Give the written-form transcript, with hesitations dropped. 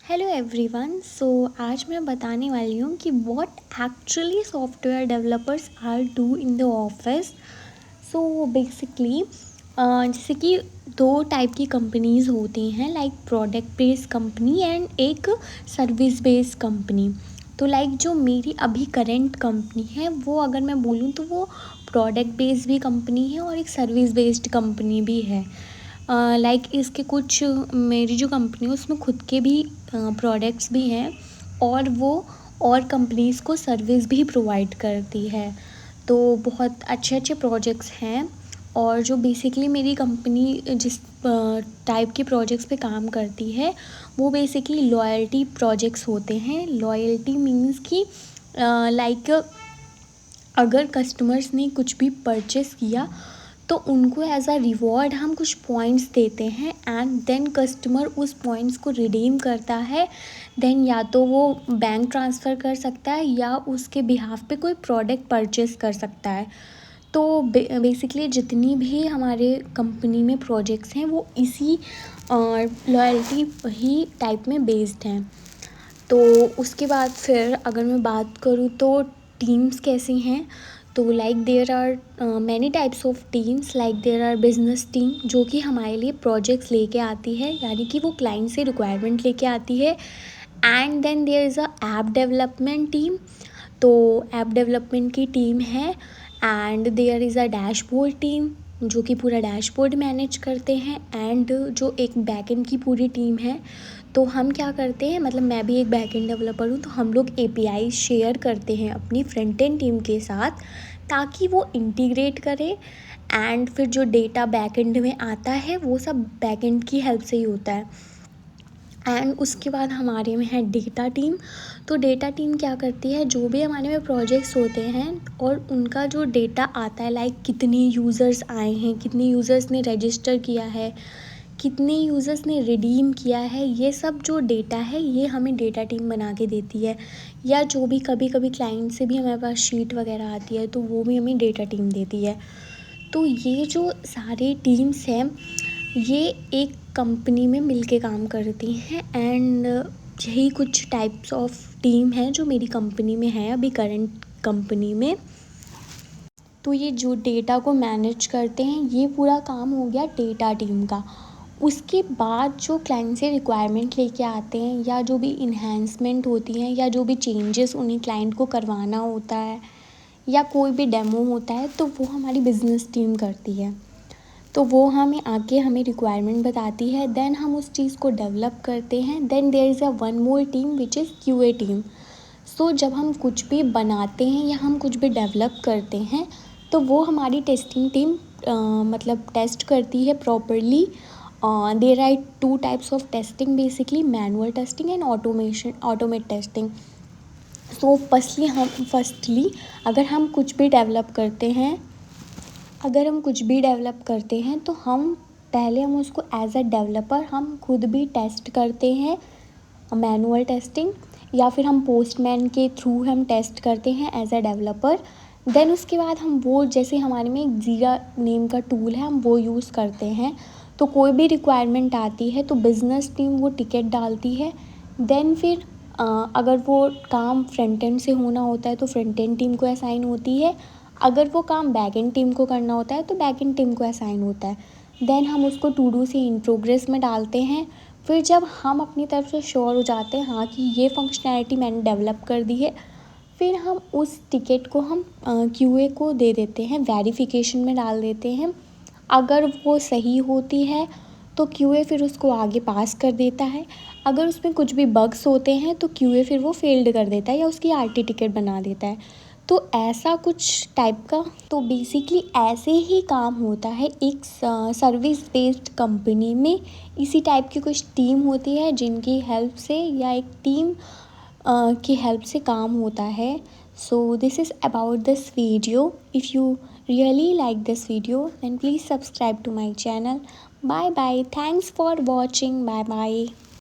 Hello everyone. आज मैं बताने वाली हूँ कि what actually software developers are do in the office. Basically जैसे कि दो टाइप की कंपनीज़ होती हैं, like product based company and एक सर्विस बेस्ड कंपनी। तो लाइक जो मेरी अभी करेंट कंपनी है वो अगर मैं बोलूँ तो वो प्रोडक्ट बेस्ड भी कंपनी है और एक सर्विस बेस्ड कंपनी भी है। लाइक इसके कुछ मेरी जो कंपनी है उसमें खुद के भी प्रोडक्ट्स भी हैं और वो और कंपनीज़ को सर्विस भी प्रोवाइड करती है। तो बहुत अच्छे अच्छे प्रोजेक्ट्स हैं। और जो बेसिकली मेरी कंपनी जिस टाइप के प्रोजेक्ट्स पे काम करती है वो बेसिकली लॉयल्टी प्रोजेक्ट्स होते हैं। लॉयल्टी मीन्स कि लाइक अगर कस्टमर्स ने कुछ भी परचेस किया तो उनको एज अ रिवॉर्ड हम कुछ पॉइंट्स देते हैं एंड देन कस्टमर उस पॉइंट्स को रिडीम करता है। देन या तो वो बैंक ट्रांसफ़र कर सकता है या उसके बिहाफ पे कोई प्रोडक्ट परचेस कर सकता है। तो बेसिकली जितनी भी हमारे कंपनी में प्रोजेक्ट्स हैं वो इसी लॉयल्टी ही टाइप में बेस्ड हैं। तो उसके बाद फिर अगर मैं बात करूँ तो टीम्स कैसी हैं, तो like there are many types of teams. Like there are business team जो कि हमारे लिए प्रोजेक्ट्स लेके आती है, यानी कि वो क्लाइंट से रिक्वायरमेंट लेके आती है। And then there is a app development team. तो ऐप डेवलपमेंट की टीम है। And there is a dashboard team जो कि पूरा डैशबोर्ड मैनेज करते हैं। एंड जो एक बैकएंड की पूरी टीम है, तो हम क्या करते हैं, मतलब मैं भी एक बैकएंड डेवलपर हूँ, तो हम लोग एपीआई शेयर करते हैं अपनी फ्रंट एंड टीम के साथ ताकि वो इंटीग्रेट करे। एंड फिर जो डेटा बैकएंड में आता है वो सब बैकएंड की हेल्प से ही होता है। एंड उसके बाद हमारे में है डेटा टीम। तो डेटा टीम क्या करती है, जो भी हमारे में प्रोजेक्ट्स होते हैं और उनका जो डेटा आता है, लाइक कितने यूज़र्स आए हैं, कितने यूज़र्स ने रजिस्टर किया है, कितने यूज़र्स ने रिडीम किया है, ये सब जो डेटा है ये हमें डेटा टीम बना के देती है। या जो भी कभी कभी क्लाइंट से भी हमारे पास शीट वगैरह आती है तो वो भी हमें डेटा टीम देती है। तो ये जो सारे टीम्स हैं ये एक कंपनी में मिलके काम करती हैं। एंड यही कुछ टाइप्स ऑफ टीम है जो मेरी कंपनी में है अभी करंट कंपनी में। तो ये जो डेटा को मैनेज करते हैं ये पूरा काम हो गया डेटा टीम का। उसके बाद जो क्लाइंट से रिक्वायरमेंट लेके आते हैं या जो भी इन्हेंसमेंट होती हैं या जो भी चेंजेस उन्हें क्लाइंट को करवाना होता है या कोई भी डेमो होता है तो वो हमारी बिजनेस टीम करती है। तो वो हमें रिक्वायरमेंट बताती है, देन हम उस चीज़ को डेवलप करते हैं। Then there is a one more team which is QA team. जब हम कुछ भी बनाते हैं या हम कुछ भी डेवलप करते हैं तो वो हमारी टेस्टिंग टीम मतलब टेस्ट करती है properly. There are two types of testing, basically manual testing and automate testing. Firstly अगर हम कुछ भी डेवलप करते हैं तो हम उसको एज अ डेवलपर हम खुद भी टेस्ट करते हैं, मैनुअल टेस्टिंग, या फिर हम पोस्टमैन के थ्रू हम टेस्ट करते हैं एज अ डेवलपर। देन उसके बाद हम वो, जैसे हमारे में एक जीरा नेम का टूल है, हम वो यूज़ करते हैं। तो कोई भी रिक्वायरमेंट आती है तो बिज़नेस टीम वो टिकट डालती है। देन फिर अगर वो काम फ्रंट एंड से होना होता है तो फ्रंट एंड टीम को असाइन होती है। अगर वो काम बैक एंड टीम को करना होता है तो बैक एंड टीम को असाइन होता है। देन हम उसको टू डू से इन प्रोग्रेस में डालते हैं। फिर जब हम अपनी तरफ से श्योर हो जाते हैं हाँ कि ये फंक्शनैलिटी मैंने डेवलप कर दी है, फिर हम उस टिकट को हम क्यूए को दे देते हैं, वेरिफिकेशन में डाल देते हैं। अगर वो सही होती है तो क्यूए फिर उसको आगे पास कर देता है। अगर उसमें कुछ भी बग्स होते हैं तो क्यूए फिर वो फेल्ड कर देता है या उसकी आरटी टिकट बना देता है। तो ऐसा कुछ टाइप का, तो बेसिकली ऐसे ही काम होता है एक सर्विस बेस्ड कंपनी में। इसी टाइप की कुछ टीम होती है जिनकी हेल्प से या एक टीम की हेल्प से काम होता है। So this is about this video. If you really like this video then please subscribe to my channel. Bye bye, thanks for watching, bye bye.